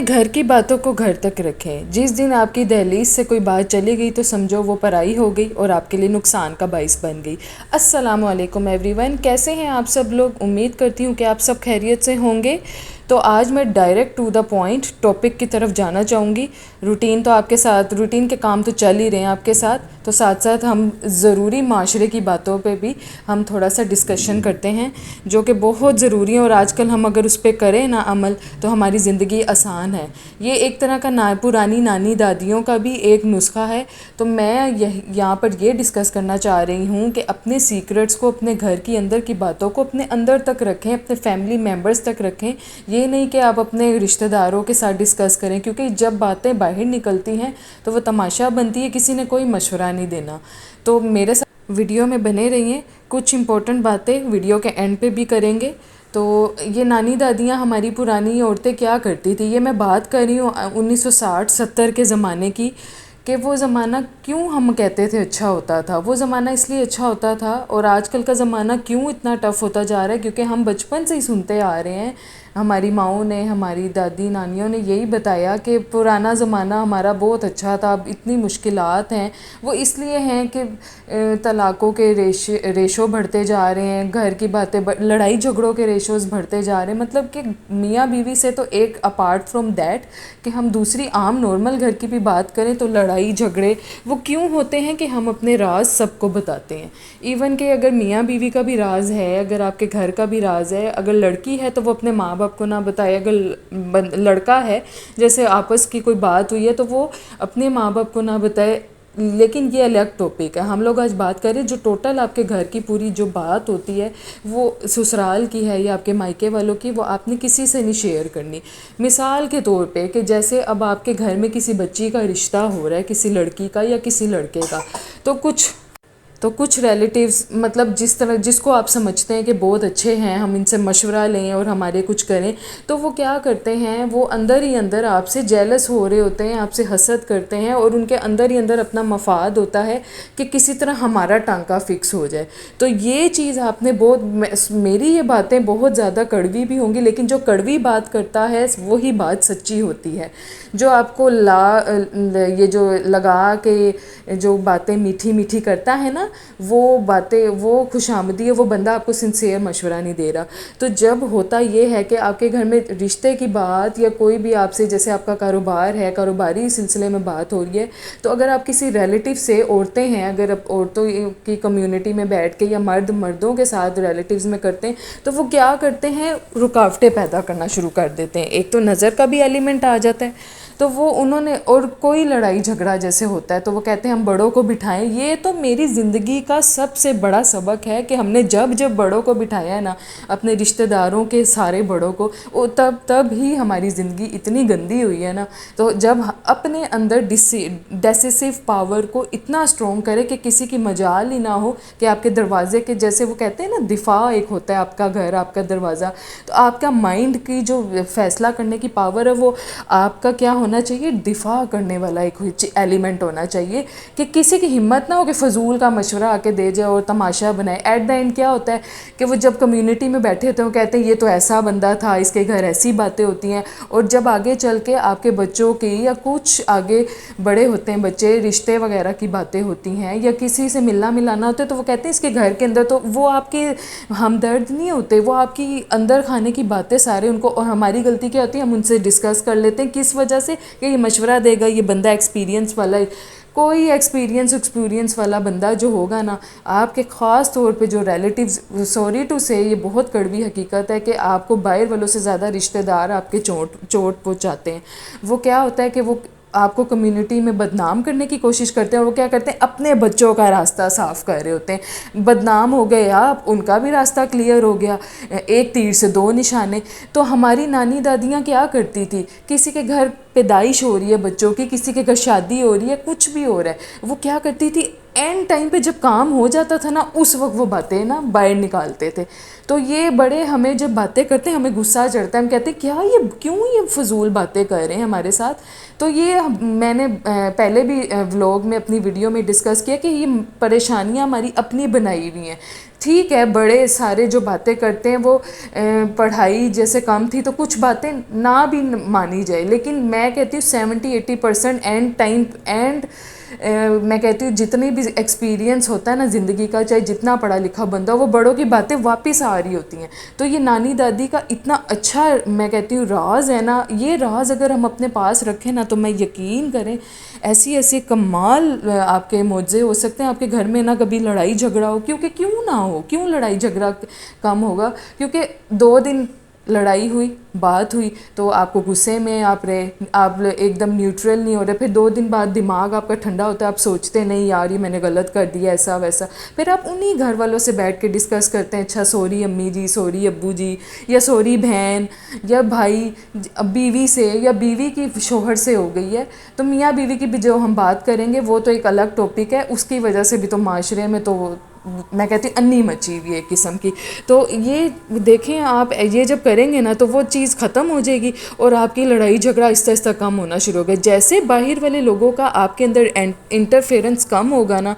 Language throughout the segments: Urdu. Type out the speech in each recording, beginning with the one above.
اپنے گھر کی باتوں کو گھر تک رکھیں. جس دن آپ کی دہلیز سے کوئی بات چلی گئی تو سمجھو وہ پرائی ہو گئی اور آپ کے لیے نقصان کا باعث بن گئی. السلام علیکم ایوری ون، کیسے ہیں آپ سب لوگ؟ امید کرتی ہوں کہ آپ سب خیریت سے ہوں گے. تو آج میں direct to the point topic کی طرف جانا چاہوں گی. روٹین تو آپ کے ساتھ، روٹین کے کام تو چل ہی رہے ہیں آپ کے ساتھ، تو ساتھ ساتھ ہم ضروری معاشرے کی باتوں پہ بھی ہم تھوڑا سا ڈسکشن کرتے ہیں جو کہ بہت ضروری ہے، اور آج کل ہم اگر اس پہ کریں نا عمل تو ہماری زندگی آسان ہے. یہ ایک طرح کا پرانی نانی دادیوں کا بھی ایک نسخہ ہے. تو میں یہاں پر یہ ڈسکس کرنا چاہ رہی ہوں کہ اپنے سیکرٹس کو، اپنے گھر کی اندر کی باتوں کو اپنے اندر تک رکھیں، اپنے فیملی ممبرز تک رکھیں. یہ نہیں کہ آپ اپنے رشتہ داروں کے ساتھ ڈسکس کریں، کیونکہ جب باتیں باہر نکلتی ہیں تو وہ تماشا بنتی ہے، کسی نے کوئی مشورہ نہیں دینا. تو میرے ساتھ ویڈیو میں بنے رہیے، کچھ امپورٹنٹ باتیں ویڈیو کے اینڈ پہ بھی کریں گے. تو یہ نانی دادیاں ہماری پرانی عورتیں کیا کرتی تھی، یہ میں بات کر رہی ہوں 1960-70 کے زمانے کی، کہ وہ زمانہ کیوں ہم کہتے تھے اچھا ہوتا تھا. وہ زمانہ اس لیے اچھا ہوتا تھا، اور آج کل کا زمانہ کیوں اتنا ٹف ہوتا جا رہا ہے، کیونکہ ہم بچپن سے ہی سنتے آ رہے ہیں، ہماری ماؤں نے، ہماری دادی نانیوں نے یہی بتایا کہ پرانا زمانہ ہمارا بہت اچھا تھا. اب اتنی مشکلات ہیں، وہ اس لیے ہیں کہ طلاقوں کے ریشو بڑھتے جا رہے ہیں، گھر کی باتیں، لڑائی جھگڑوں کے ریشوز بڑھتے جا رہے ہیں. مطلب کہ میاں بیوی سے تو ایک اپارٹ فرام دیٹ کہ ہم دوسری عام نارمل گھر کی بھی بات کریں تو لڑائی جھگڑے وہ کیوں ہوتے ہیں کہ ہم اپنے راز سب کو بتاتے ہیں. ایون کہ اگر میاں بیوی کا بھی راز ہے، اگر آپ کے گھر کا بھی راز ہے، اگر لڑکی ہے تو وہ اپنے ماں باپ کو نہ بتائے، اگر لڑکا ہے جیسے آپس کی کوئی بات ہوئی ہے تو وہ اپنے ماں باپ کو نہ بتائے. لیکن یہ الگ ٹاپک ہے. ہم لوگ آج بات کریں جو ٹوٹل آپ کے گھر کی پوری جو بات ہوتی ہے وہ سسرال کی ہے یا آپ کے مائکے والوں کی، وہ آپ نے کسی سے نہیں شیئر کرنی. مثال کے طور پہ کہ جیسے اب آپ کے گھر میں کسی بچی کا رشتہ ہو رہا ہے، کسی لڑکی کا یا کسی لڑکے کا، تو کچھ ریلیٹیوز، مطلب جس کو آپ سمجھتے ہیں کہ بہت اچھے ہیں، ہم ان سے مشورہ لیں اور ہمارے کچھ کریں، تو وہ کیا کرتے ہیں، وہ اندر ہی اندر آپ سے جیلس ہو رہے ہوتے ہیں، آپ سے حسد کرتے ہیں، اور ان کے اندر ہی اندر اپنا مفاد ہوتا ہے کہ کسی طرح ہمارا ٹانکا فکس ہو جائے. تو یہ چیز آپ نے میری یہ باتیں بہت زیادہ کڑوی بھی ہوں گی، لیکن جو کڑوی بات کرتا ہے وہی بات سچی ہوتی ہے. جو آپ کو یہ جو لگا کے جو باتیں میٹھی میٹھی کرتا ہے نا، وہ باتیں، وہ خوش آمدی ہے، وہ بندہ آپ کو سنسیئر مشورہ نہیں دے رہا. تو جب ہوتا یہ ہے کہ آپ کے گھر میں رشتے کی بات یا کوئی بھی آپ سے، جیسے آپ کا کاروبار ہے، کاروباری سلسلے میں بات ہو رہی ہے، تو اگر آپ کسی ریلیٹیو سے، عورتیں ہیں اگر آپ عورتوں کی کمیونٹی میں بیٹھ کے یا مردوں کے ساتھ ریلیٹیوز میں کرتے ہیں، تو وہ کیا کرتے ہیں، رکاوٹیں پیدا کرنا شروع کر دیتے ہیں. ایک تو نظر کا بھی ایلیمنٹ آ جاتا ہے، تو وہ انہوں نے، اور کوئی لڑائی جھگڑا جیسے ہوتا ہے تو وہ کہتے ہیں ہم بڑوں کو بٹھائیں. یہ تو میری زندگی کا سب سے بڑا سبق ہے کہ ہم نے جب بڑوں کو بٹھایا ہے نا، اپنے رشتہ داروں کے سارے بڑوں کو، تب ہی ہماری زندگی اتنی گندی ہوئی ہے نا. تو جب اپنے اندر ڈیسیسو پاور کو اتنا اسٹرونگ کرے کہ کسی کی مجال ہی نہ ہو کہ آپ کے دروازے کے، جیسے وہ کہتے ہیں نا دفاع ایک ہوتا ہے آپ کا گھر، آپ کا دروازہ، تو آپ کا مائنڈ کی جو فیصلہ کرنے کی پاور ہے وہ آپ کا کیا ہونا چاہیے، دفاع کرنے والا ایک ایلیمنٹ ہونا چاہیے، کہ کسی کی ہمت نہ ہو کہ فضول کا مشورہ آ کے دے جائے اور تماشا بنائے. ایٹ دا اینڈ کیا ہوتا ہے کہ وہ جب کمیونٹی میں بیٹھے ہوتے ہیں وہ کہتے ہیں یہ تو ایسا بندہ تھا، اس کے گھر ایسی باتیں ہوتی ہیں. اور جب آگے چل کے آپ کے بچوں کی یا کچھ آگے بڑے ہوتے ہیں بچے، رشتے وغیرہ کی باتیں ہوتی ہیں یا کسی سے ملنا ملانا ہوتا ہے، تو وہ کہتے ہیں اس کے گھر کے اندر، تو وہ آپ کے ہمدرد نہیں ہوتے، وہ آپ کی اندر کھانے کی باتیں سارے ان کو. اور ہماری غلطی کیا ہوتی ہے، ہم ان سے ڈسکس کر لیتے ہیں، کس وجہ سے کہ یہ مشورہ دے گا، یہ بندہ ایکسپیرینس والا ہے. کوئی ایکسپیرینس والا بندہ جو ہوگا نا، آپ کے خاص طور پہ جو ریلیٹیوز، سوری ٹو سے، یہ بہت کڑوی حقیقت ہے کہ آپ کو باہر والوں سے زیادہ رشتہ دار آپ کے چوٹ پہنچاتے ہیں. وہ کیا ہوتا ہے کہ وہ آپ کو کمیونٹی میں بدنام کرنے کی کوشش کرتے ہیں. وہ کیا کرتے ہیں، اپنے بچوں کا راستہ صاف کر رہے ہوتے ہیں. بدنام ہو گئے آپ، ان کا بھی راستہ کلیئر ہو گیا، ایک تیر سے دو نشانے. تو ہماری نانی دادیاں کیا کرتی تھی، کسی کے گھر پیدائش ہو رہی ہے بچوں کی، کسی کے گھر شادی ہو رہی ہے، کچھ بھی ہو رہا ہے، وہ کیا کرتی تھی، اینڈ ٹائم پہ جب کام ہو جاتا تھا نا اس وقت وہ باتیں نا باہر نکالتے تھے. تو یہ بڑے ہمیں جب باتیں کرتے ہیں ہمیں غصہ چڑھتا ہے, ہم کہتے ہیں کیا یہ کیوں یہ فضول باتیں کر رہے ہیں ہمارے ساتھ. تو یہ میں نے پہلے بھی ولاگ میں اپنی ویڈیو میں ڈسکس کیا کہ یہ پریشانیاں ہماری اپنی بنائی ہوئی ہیں. ٹھیک ہے بڑے سارے جو باتیں کرتے ہیں وہ پڑھائی جیسے کم تھی تو کچھ باتیں نہ بھی مانی جائے, لیکن میں کہتی ہوں 70-80% اینڈ ٹائم اینڈ میں کہتی ہوں جتنی بھی ایکسپیرینس ہوتا ہے نا زندگی کا, چاہے جتنا پڑھا لکھا بندہ وہ بڑوں کی باتیں واپس آ رہی ہوتی ہیں. تو یہ نانی دادی کا اتنا اچھا میں کہتی ہوں راز ہے نا, یہ راز اگر ہم اپنے پاس رکھیں نا تو میں یقین کریں ایسی ایسی کمال آپ کے معجزے ہو سکتے ہیں. آپ کے گھر میں نہ کبھی لڑائی جھگڑا ہو, کیونکہ کیوں نہ ہو, کیوں لڑائی جھگڑا کم ہوگا, کیونکہ 2 دن لڑائی ہوئی بات ہوئی تو آپ کو غصے میں آپ رہے, آپ ایک دم نیوٹرل نہیں ہو رہے, پھر 2 دن بعد دماغ آپ کا ٹھنڈا ہوتا ہے, آپ سوچتے نہیں یار یہ میں نے غلط کر دیا ایسا ویسا, پھر آپ انہی گھر والوں سے بیٹھ کے ڈسکس کرتے ہیں اچھا سوری امی جی, سوری ابو جی, یا سوری بہن یا بھائی, بیوی سے یا بیوی کی شوہر سے ہو گئی ہے تو میاں بیوی کی بھی جو ہم بات کریں گے وہ تو ایک الگ ٹاپک ہے, اس کی وجہ سے بھی تو معاشرے میں تو میں کہتی ہوں انی مچی ہوئی ہے ایک قسم کی. تو یہ دیکھیں آپ یہ جب کریں گے نا تو وہ چیز ختم ہو جائے گی اور آپ کی لڑائی جھگڑا آہستہ آہستہ کم ہونا شروع ہو گیا. جیسے باہر والے لوگوں کا آپ کے اندر انٹرفیئرنس کم ہوگا نا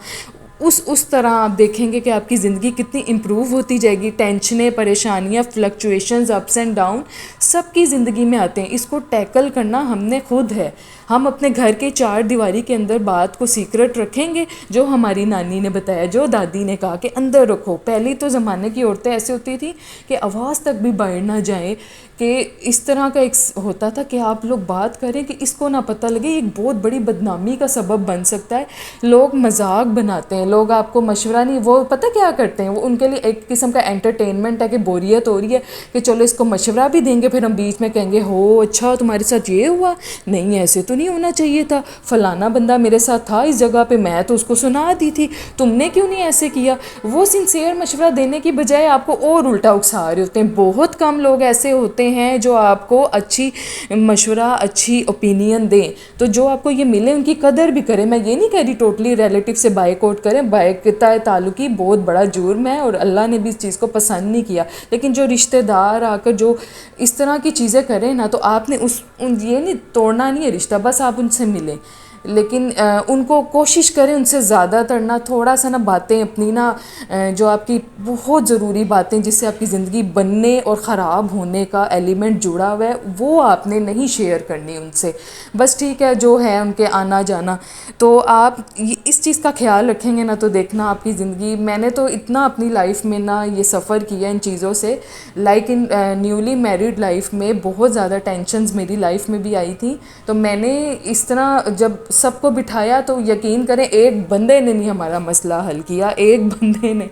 اس طرح آپ دیکھیں گے کہ آپ کی زندگی کتنی امپروو ہوتی جائے گی. ٹینشنیں, پریشانیاں, فلکچویشنز, اپس اینڈ ڈاؤن سب کی زندگی میں آتے ہیں. اس کو ٹیکل کرنا ہم نے خود ہے. ہم اپنے گھر کے 4 دیواری کے اندر بات کو سیکرٹ رکھیں گے, جو ہماری نانی نے بتایا, جو دادی نے کہا کہ اندر رکھو. پہلی تو زمانے کی عورتیں ایسے ہوتی تھیں کہ آواز تک بھی باہر نہ جائیں, کہ اس طرح کا ایک ہوتا تھا کہ آپ لوگ بات کریں کہ اس کو نہ پتہ لگے, ایک بہت بڑی بدنامی کا سبب بن سکتا ہے. لوگ مذاق بناتے ہیں, لوگ آپ کو مشورہ نہیں, وہ پتہ کیا کرتے ہیں, وہ ان کے لیے ایک قسم کا انٹرٹینمنٹ ہے کہ بوریت ہو رہی ہے کہ چلو اس کو مشورہ بھی دیں گے, پھر ہم بیچ میں کہیں گے ہو اچھا تمہارے ساتھ یہ ہوا, نہیں ایسے تو نہیں ہونا چاہیے تھا, فلانا بندہ میرے ساتھ تھا اس جگہ پہ, میں تو اس کو سنا دی تھی, تم نے کیوں نہیں ایسے کیا. وہ سنسیئر مشورہ دینے کی بجائے آپ کو اور الٹا اکسا رہے ہوتے ہیں. بہت کم لوگ ایسے ہوتے ہیں جو آپ کو اچھی مشورہ, اچھی اوپینین دیں, تو جو آپ کو یہ ملے ان کی قدر بھی کریں. میں یہ نہیں کہہ رہی ٹوٹلی ریلیٹیو سے بائک آؤٹ کریں, بائکتا تعلقی بہت بڑا جرم ہے اور اللہ نے بھی اس چیز کو پسند نہیں کیا, لیکن جو رشتہ دار آ کر جو اس طرح کی چیزیں کریں نا تو آپ نے یہ نہیں توڑنا نہیں ہے رشتہ, بس آپ ان سے ملیں, لیکن ان کو کوشش کریں ان سے زیادہ ترنا تھوڑا سا نا باتیں اپنی نا جو آپ کی بہت ضروری باتیں جس سے آپ کی زندگی بننے اور خراب ہونے کا ایلیمنٹ جڑا ہوا ہے وہ آپ نے نہیں شیئر کرنی ان سے. بس ٹھیک ہے جو ہے ان کے آنا جانا, تو آپ اس چیز کا خیال رکھیں گے نا تو دیکھنا آپ کی زندگی. میں نے تو اتنا اپنی لائف میں نا یہ سفر کیا ان چیزوں سے, لائک ان نیولی میریڈ لائف میں بہت زیادہ ٹینشنز میری لائف میں بھی آئی تھیں. تو میں نے اس طرح جب سب کو بٹھایا تو یقین کریں ایک بندے نے نہیں ہمارا مسئلہ حل کیا, ایک بندے نے.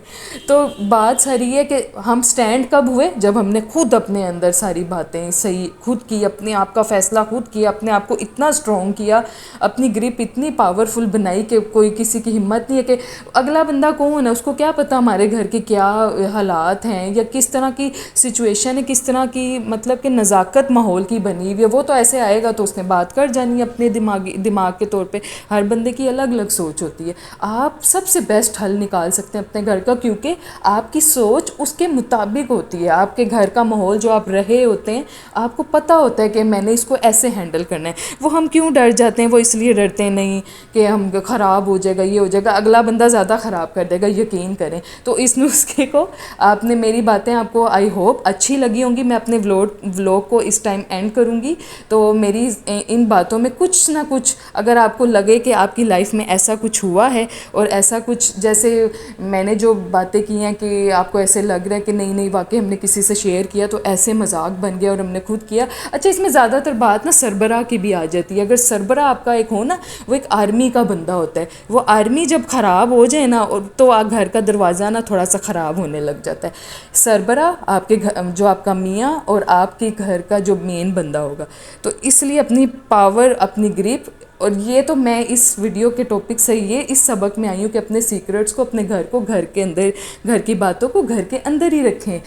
تو بات ساری ہے کہ ہم سٹینڈ کب ہوئے, جب ہم نے خود اپنے اندر ساری باتیں صحیح خود کی, اپنے آپ کا فیصلہ خود کیا, اپنے آپ کو اتنا اسٹرانگ کیا, اپنی گرپ اتنی پاورفل بنائی کہ کوئی کسی کی ہمت نہیں ہے کہ اگلا بندہ کون ہے, اس کو کیا پتہ ہمارے گھر کے کیا حالات ہیں یا کس طرح کی سچویشن ہے, کس طرح کی مطلب کہ نزاکت ماحول کی بنی ہوئی ہے. وہ تو ایسے آئے گا تو اس نے بات کر جانی ہے اپنے دماغ کے طور پہ. ہر بندے کی الگ الگ سوچ ہوتی ہے. آپ سب سے بیسٹ حل نکال سکتے ہیں اپنے گھر کا, کیونکہ آپ کی سوچ اس کے مطابق ہوتی ہے. آپ کے گھر کا ماحول جو آپ رہے ہوتے ہیں آپ کو پتہ ہوتا ہے کہ میں نے اس کو ایسے ہینڈل کرنا ہے. وہ ہم کیوں ڈر جاتے ہیں, وہ اس لیے ڈرتے ہیں نہیں کہ ہم خراب ہو جائے گا, یہ ہو جائے گا, اگلا بندہ زیادہ خراب کر دے گا. یقین کریں تو اس نسخے کو آپ نے, میری باتیں آپ کو آئی ہوپ اچھی لگی ہوں گی. میں اپنے ولاگ کو اس ٹائم اینڈ کروں گی, تو میری ان باتوں میں کچھ نہ کچھ اگر آپ کو لگے کہ آپ کی لائف میں ایسا کچھ ہوا ہے اور ایسا کچھ جیسے میں نے جو باتیں کی ہیں کہ آپ کو ایسے لگ رہا ہے کہ نہیں واقعی ہم نے کسی سے شیئر کیا تو ایسے مذاق بن گیا اور ہم نے خود کیا. اچھا اس میں زیادہ تر بات نا سربراہ کی بھی آ جاتی ہے. اگر سربراہ آپ کا ایک ہو نا, وہ ایک آرمی کا بندہ ہوتا ہے, وہ آرمی جب خراب ہو جائے نا تو گھر کا دروازہ نا تھوڑا سا خراب ہونے لگ جاتا ہے. سربراہ آپ کے جو آپ کا میاں اور آپ کے گھر کا جو مین بندہ ہوگا. تو اس لیے اپنی پاور, اپنی گریپ, اور یہ تو میں اس ویڈیو کے ٹاپک سے یہ اس سبق میں آئی ہوں کہ اپنے سیکرٹس کو, اپنے گھر کو گھر کے اندر, گھر کی باتوں کو گھر کے اندر ہی رکھیں.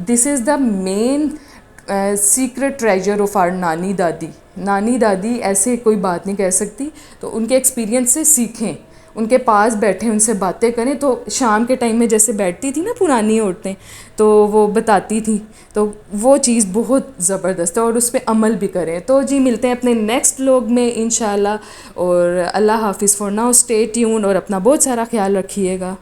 دس از دا مین سیکرٹ ٹریجر آف آر نانی دادی. نانی دادی ایسے کوئی بات نہیں کہہ سکتی, تو ان کے ایکسپیرینس سے سیکھیں. ان کے پاس بیٹھیں، ان سے باتیں کریں. تو شام کے ٹائم میں جیسے بیٹھتی تھی نا پرانی عورتیں، تو وہ بتاتی تھی، تو وہ چیز بہت زبردست ہے اور اس پہ عمل بھی کریں. تو جی ملتے ہیں اپنے نیکسٹ لوگ میں انشاءاللہ، اور اللہ حافظ. فار ناؤ اسٹے ٹیون اور اپنا بہت سارا خیال رکھیے گا.